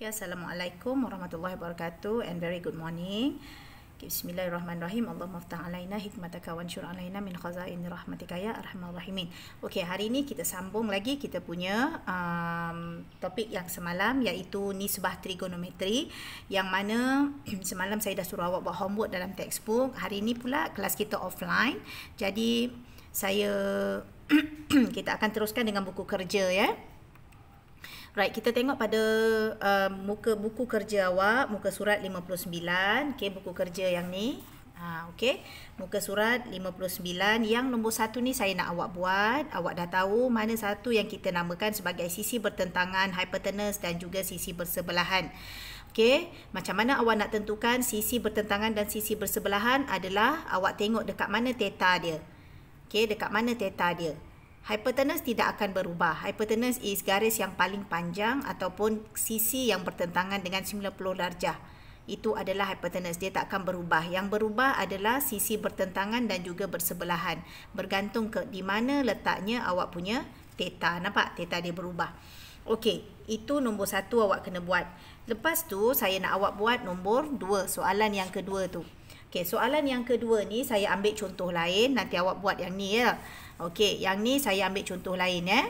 Okay, Assalamualaikum warahmatullahi wabarakatuh and very good morning. Okay, Bismillahirrahmanirrahim. Allahumma aftah alaina hikmataka wa anshur alaina min khazaini rahmatika ya arhamar rahimin. Okay, hari ini kita sambung lagi kita punya topik yang semalam, iaitu nisbah trigonometri, yang mana semalam saya dah suruh awak buat homework dalam textbook. Hari ini pula kelas kita offline. Jadi kita akan teruskan dengan buku kerja ya. Right, kita tengok pada muka buku kerja awak, muka surat 59. Okay, buku kerja yang ni. Okay, muka surat 59 yang nombor 1 ni saya nak awak buat. Awak dah tahu mana satu yang kita namakan sebagai sisi bertentangan, hypotenuse dan juga sisi bersebelahan. Okay, macam mana awak nak tentukan sisi bertentangan dan sisi bersebelahan adalah awak tengok dekat mana theta dia. Okay, dekat mana theta dia. Hypotenuse tidak akan berubah. Hypotenuse is garis yang paling panjang ataupun sisi yang bertentangan dengan 90 darjah. Itu adalah hypotenuse. Dia tak akan berubah. Yang berubah adalah sisi bertentangan dan juga bersebelahan. Bergantung ke di mana letaknya awak punya theta. Nampak? Theta dia berubah. Okey, itu nombor 1 awak kena buat. Lepas tu saya nak awak buat nombor 2. Soalan yang kedua tu. Okey, soalan yang kedua ni saya ambil contoh lain. Nanti awak buat yang ni ya. Okey, yang ni saya ambil contoh lain ya.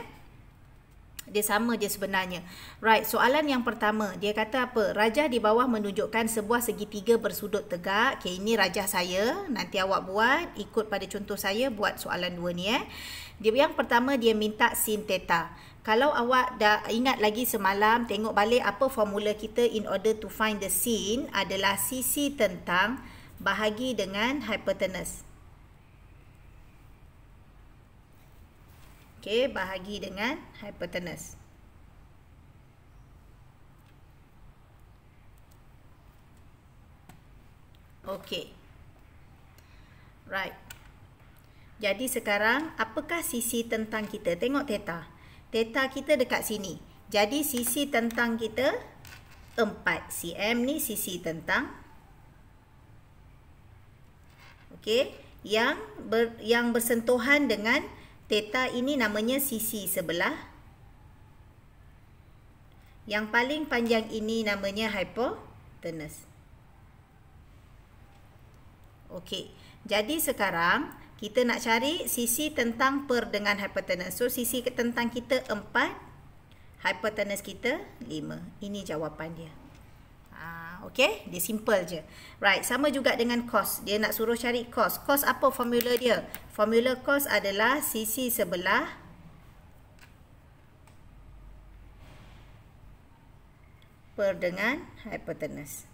Dia sama je sebenarnya. Right, soalan yang pertama. Dia kata apa? Rajah di bawah menunjukkan sebuah segitiga bersudut tegak. Okey, ini rajah saya. Nanti awak buat ikut pada contoh saya buat soalan 2 ni ya. Yang pertama dia minta sin theta. Kalau awak dah ingat lagi semalam, tengok balik apa formula kita in order to find the sin adalah sisi tentang bahagi dengan hypotenuse. Okey, bahagi dengan hypotenuse. Okey. Right. Jadi sekarang, apakah sisi tentang kita? Tengok theta. Theta kita dekat sini. Jadi sisi tentang kita 4 cm ni sisi tentang. Okey, yang bersentuhan dengan theta ini namanya sisi sebelah. Yang paling panjang ini namanya hypotenuse. Okey. Jadi sekarang kita nak cari sisi tentang per dengan hypotenuse. So sisi tentang kita 4, hypotenuse kita 5. Ini jawapan dia. Okey, dia simple je. Right, sama juga dengan cos. Dia nak suruh cari cos. Cos apa formula dia? Formula cos adalah sisi sebelah per dengan hypotenuse.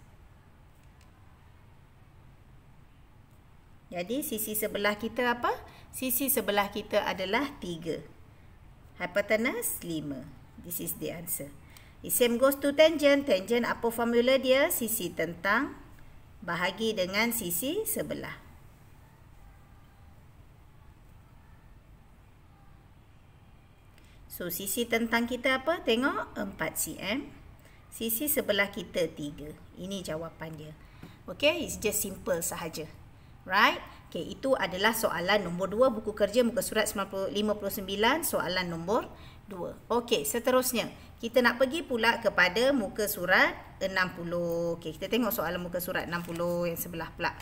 Jadi sisi sebelah kita apa? Sisi sebelah kita adalah 3. Hypotenuse 5. This is the answer. Same goes to tangent. Tangent apa formula dia? Sisi tentang bahagi dengan sisi sebelah. So sisi tentang kita apa? Tengok 4 cm. Sisi sebelah kita 3. Ini jawapan dia. Okay, it's just simple sahaja. Right? Okay, itu adalah soalan nombor 2 buku kerja muka surat 59, soalan nombor 2. Okey, seterusnya kita nak pergi pula kepada muka surat 60. Okey, kita tengok soalan muka surat 60 yang sebelah pula.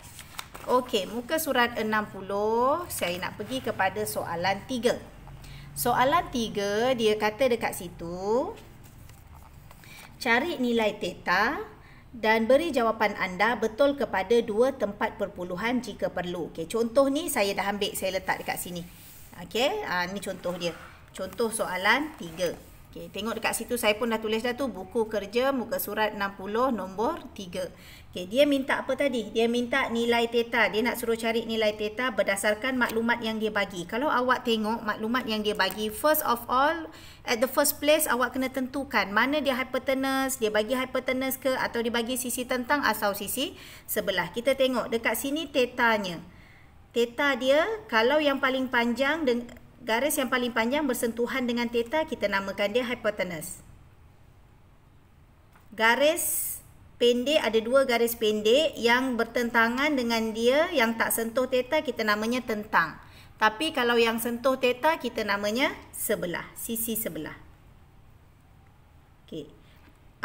Okey, muka surat 60 saya nak pergi kepada soalan 3. Soalan 3 dia kata dekat situ cari nilai theta dan beri jawapan anda betul kepada 2 tempat perpuluhan jika perlu. Okey, contoh ni saya dah ambil, saya letak dekat sini. Okey, ni contoh dia. Contoh soalan 3. Okey, tengok dekat situ saya pun dah tulis dah tu buku kerja muka surat 60 nombor 3. Okey, dia minta apa tadi? Dia minta nilai theta. Dia nak suruh cari nilai theta berdasarkan maklumat yang dia bagi. Kalau awak tengok maklumat yang dia bagi, first of all, at the first place awak kena tentukan mana dia hypotenuse, dia bagi hypotenuse ke atau dia bagi sisi tentang atau sisi sebelah. Kita tengok dekat sini thetanya. Theta dia kalau yang paling panjang garis yang paling panjang bersentuhan dengan theta, kita namakan dia hypotenuse. Garis pendek, ada 2 garis pendek yang bertentangan dengan dia yang tak sentuh theta, kita namanya tentang. Tapi kalau yang sentuh theta, kita namanya sebelah, sisi sebelah. Okey.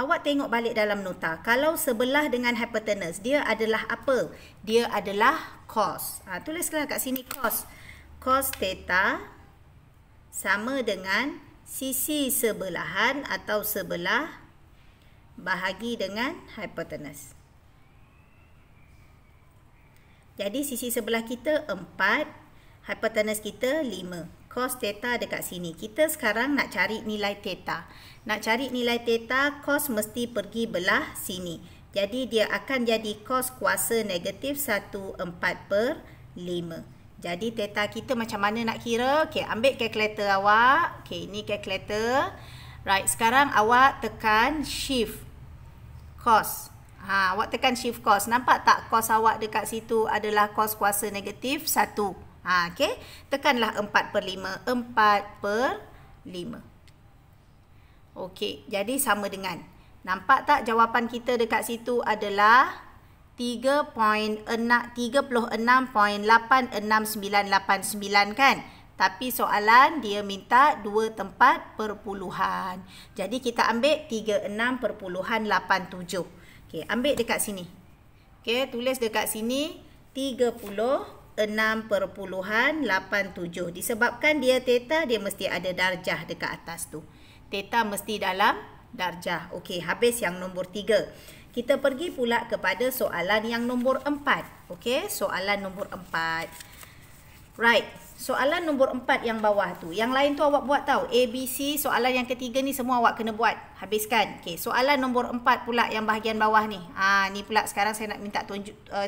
awak tengok balik dalam nota. Kalau sebelah dengan hypotenuse, dia adalah apa? Dia adalah cos. Tulislah kat sini cos. Cos theta sama dengan sisi sebelahan atau sebelah bahagi dengan hypotenuse. Jadi sisi sebelah kita 4, hypotenuse kita 5. Cos theta dekat sini. Kita sekarang nak cari nilai theta. Nak cari nilai theta, cos mesti pergi belah sini. Jadi dia akan jadi cos kuasa negatif 1/4/5. Jadi theta kita macam mana nak kira? Okey, ambil kalkulator awak. Okey, ini kalkulator. Right, sekarang awak tekan shift cos. Awak tekan shift cos. Nampak tak cos awak dekat situ adalah cos kuasa negatif 1. Okey, tekanlah 4/5. 4/5. Okey, jadi sama dengan. Nampak tak jawapan kita dekat situ adalah 36.86989 kan? Tapi soalan dia minta 2 tempat perpuluhan. Jadi kita ambil 36.87. Okey, ambil dekat sini. Okey, tulis dekat sini 36.87. Disebabkan dia theta, dia mesti ada darjah dekat atas tu. Theta mesti dalam darjah. Okey, habis yang nombor 3. Kita pergi pula kepada soalan yang nombor 4. Okey, soalan nombor 4. Right, soalan nombor 4 yang bawah tu. Yang lain tu awak buat tahu. A, B, C, soalan yang ketiga ni semua awak kena buat. Habiskan. Okey, soalan nombor 4 pula yang bahagian bawah ni. Ni pula sekarang saya nak minta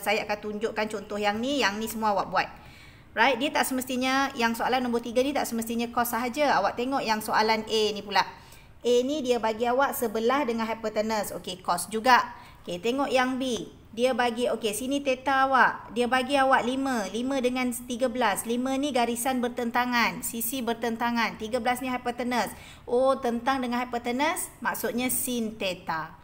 saya akan tunjukkan contoh yang ni semua awak buat. Right, dia tak semestinya yang soalan nombor 3 ni tak semestinya cos sahaja. Awak tengok yang soalan A ni pula. A ni dia bagi awak sebelah dengan hypotenuse. Okey, cos juga. Okey, tengok yang B. Dia bagi, okey, sini theta awak. Dia bagi awak 5. 5 dengan 13. 5 ni garisan bertentangan. Sisi bertentangan. 13 ni hypotenuse. Oh, tentang dengan hypotenuse, maksudnya sin theta.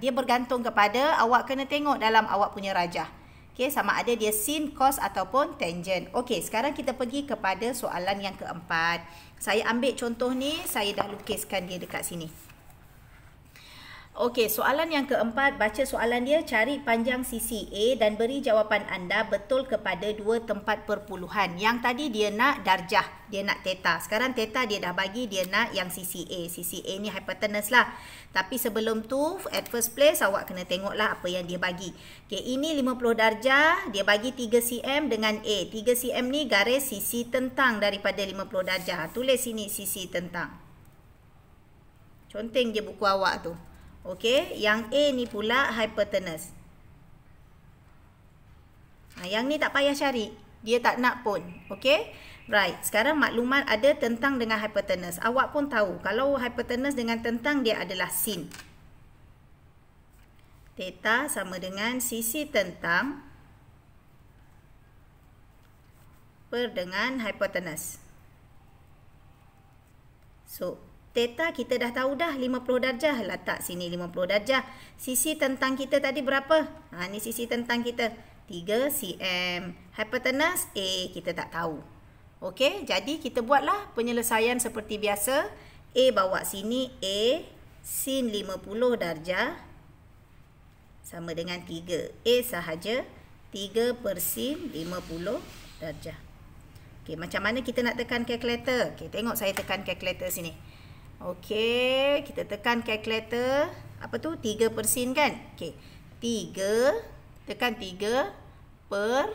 Dia bergantung kepada awak kena tengok dalam awak punya rajah. Okey, sama ada dia sin, cos ataupun tangent. Okey, sekarang kita pergi kepada soalan yang keempat. Saya ambil contoh ni, saya dah lukiskan dia dekat sini. Okey, soalan yang keempat, baca soalan dia, cari panjang sisi A dan beri jawapan anda betul kepada 2 tempat perpuluhan. Yang tadi dia nak darjah, dia nak theta. Sekarang theta dia dah bagi, dia nak yang sisi A. Sisi A ni hypotenuse lah. Tapi sebelum tu, at first place, awak kena tengoklah apa yang dia bagi. Okey, ini 50 darjah, dia bagi 3 cm dengan A. 3 cm ni garis sisi tentang daripada 50 darjah. Tulis sini sisi tentang. Conteng je buku awak tu. Okey, yang A ni pula hypotenuse. Yang ni tak payah cari. Dia tak nak pun. Okey? Right. Sekarang maklumat ada tentang dengan hypotenuse. Awak pun tahu. Kalau hypotenuse dengan tentang, dia adalah sin. Theta sama dengan sisi tentang per dengan hypotenuse. So, theta kita dah tahu dah 50 darjah. Letak sini 50 darjah. Sisi tentang kita tadi berapa? Ni sisi tentang kita. 3 cm. Hypotenuse A kita tak tahu. Okey, jadi kita buatlah penyelesaian seperti biasa. A bawa sini. A sin 50 darjah sama dengan 3. A sahaja 3 per sin 50 darjah. Okey, macam mana kita nak tekan kalkulator? Okey, tengok saya tekan kalkulator sini. Okey, kita tekan kalkulator. Apa tu? 3 per sin kan? Okey. 3, tekan 3 per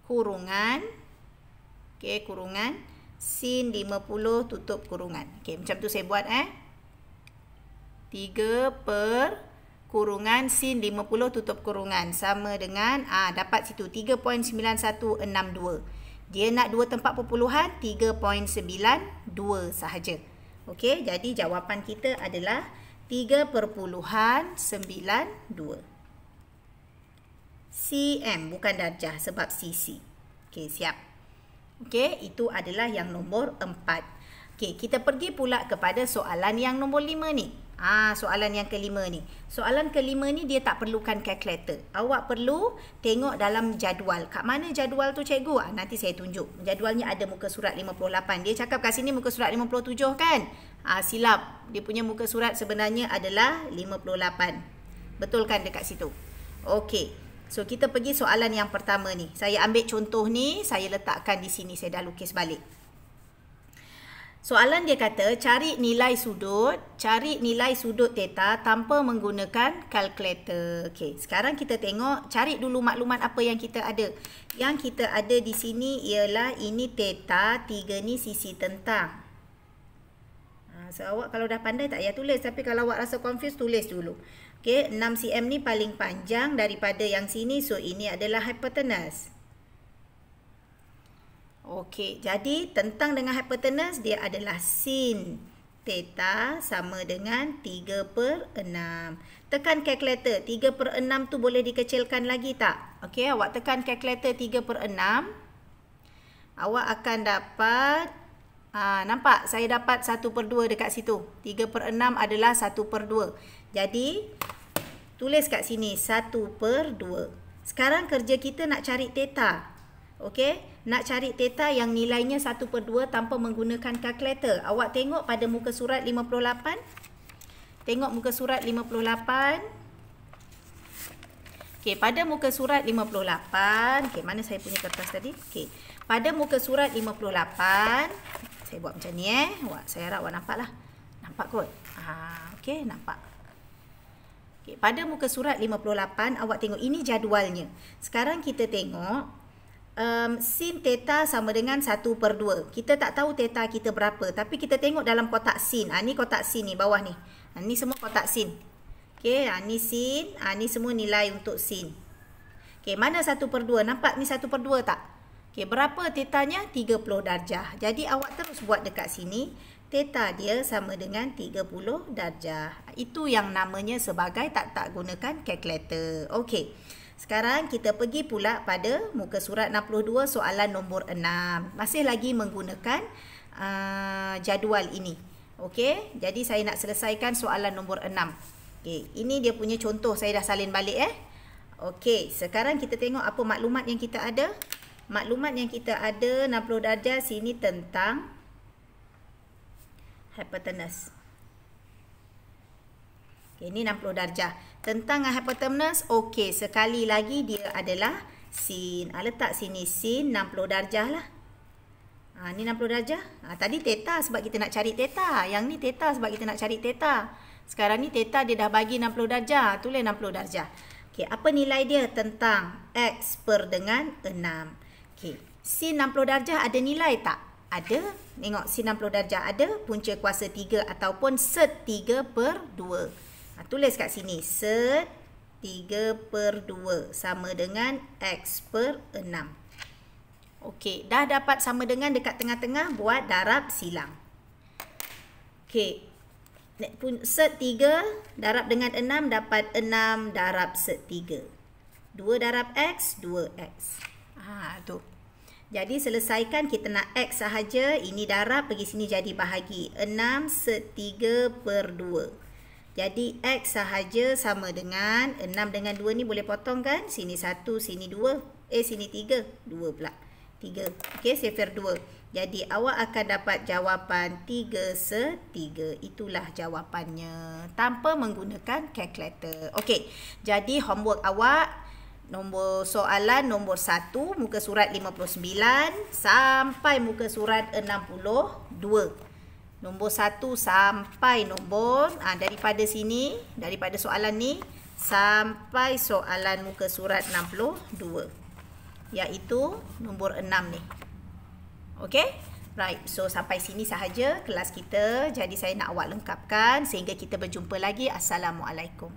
kurungan. Okey, kurungan. Sin 50 tutup kurungan. Okey, macam tu saya buat 3 per kurungan sin 50 tutup kurungan. Sama dengan, dapat situ 3.9162. Dia nak 2 tempat perpuluhan, 3.92 sahaja. Okey, jadi jawapan kita adalah 3.92 cm, bukan darjah sebab sisi. Okey, siap. Okey, itu adalah yang nombor 4. Okey, kita pergi pula kepada soalan yang nombor 5 ni. Soalan yang kelima ni. Soalan kelima ni dia tak perlukan kalkulator. Awak perlu tengok dalam jadual. Kat mana jadual tu cikgu? Nanti saya tunjuk. Jadualnya ada muka surat 58. Dia cakap kat sini muka surat 57 kan? Silap. Dia punya muka surat sebenarnya adalah 58. Betul kan dekat situ? Okey. So, kita pergi soalan yang pertama ni. Saya ambil contoh ni, saya letakkan di sini. Saya dah lukis balik. Soalan dia kata, cari nilai sudut theta tanpa menggunakan kalkulator. Okey, sekarang kita tengok, cari dulu maklumat apa yang kita ada. Yang kita ada di sini ialah ini theta, 3 ni sisi tentang. So, awak kalau dah pandai tak payah tulis. Tapi kalau awak rasa confused, tulis dulu. Okey, 6 cm ni paling panjang daripada yang sini. So, ini adalah hypotenuse. Okey, jadi tentang dengan hypotenuse dia adalah sin theta sama dengan 3/6. Tekan kalkulator. 3/6 tu boleh dikecilkan lagi tak? Okey, awak tekan kalkulator 3/6. Awak akan dapat, nampak saya dapat 1/2 dekat situ. 3/6 adalah 1/2. Jadi, tulis kat sini 1/2. Sekarang kerja kita nak cari theta. Okey, nak cari theta yang nilainya 1/2 tanpa menggunakan kalkulator. Awak tengok pada muka surat 58. Tengok muka surat 58. Okey, pada muka surat 58. Okey, mana saya punya kertas tadi? Okey, pada muka surat 58. Saya buat macam ni saya harap awak nampak lah. Nampak kot? Okey, nampak. Okey, pada muka surat 58, awak tengok ini jadualnya. Sekarang kita tengok. Sin theta sama dengan 1/2. Kita tak tahu theta kita berapa. Tapi kita tengok dalam kotak sin. Ni kotak sin ni, bawah ni. Ni semua kotak sin. Okey, ni sin. Ni semua nilai untuk sin. Okey, mana 1/2? Nampak ni 1/2 tak? Okey, berapa tetanya? 30 darjah. Jadi, awak terus buat dekat sini. Theta dia sama dengan 30 darjah. Itu yang namanya sebagai tak gunakan kalkulator. Okey. Sekarang kita pergi pula pada muka surat 62 soalan nombor 6. Masih lagi menggunakan jadual ini. Okey, jadi saya nak selesaikan soalan nombor 6. Okey, ini dia punya contoh, saya dah salin balik Okey, sekarang kita tengok apa maklumat yang kita ada. Maklumat yang kita ada 60 darjah sini tentang hypotenuse. Okay, ini 60 darjah. Tentang hypotenuse, okey, sekali lagi dia adalah sin. Letak sini sin 60 darjah lah. Ni 60 darjah. Tadi theta sebab kita nak cari theta. Yang ni theta sebab kita nak cari theta. Sekarang ni theta dia dah bagi 60 darjah. Tulis 60 darjah. Okey, apa nilai dia tentang x per dengan 6? Okey, sin 60 darjah ada nilai tak? Ada. Tengok sin 60 darjah ada punca kuasa 3 ataupun set 3/2. Tulis kat sini, set 3/2 sama dengan x per 6. Okey, dah dapat sama dengan dekat tengah-tengah, buat darab silang. Okey, set 3 darab dengan 6 dapat 6 darab set 3. 2 darab x, 2x. Tu. Jadi selesaikan, kita nak x sahaja, ini darab, pergi sini jadi bahagi. 6 set 3/2. Jadi x sahaja sama dengan 6 dengan 2 ni boleh potong kan? Sini 1, sini 2. Sini 3. 2 pula. 3. Okey, sifar 2. Jadi awak akan dapat jawapan 3/3. Itulah jawapannya. Tanpa menggunakan kalkulator. Okey, jadi homework awak. Soalan nombor 1. Muka surat 59. Sampai muka surat 62. Nombor 1 sampai nombor, daripada sini, daripada soalan ni, sampai soalan muka surat 62. Iaitu nombor 6 ni. Okey? Right, so sampai sini sahaja kelas kita. Jadi saya nak awak lengkapkan sehingga kita berjumpa lagi. Assalamualaikum.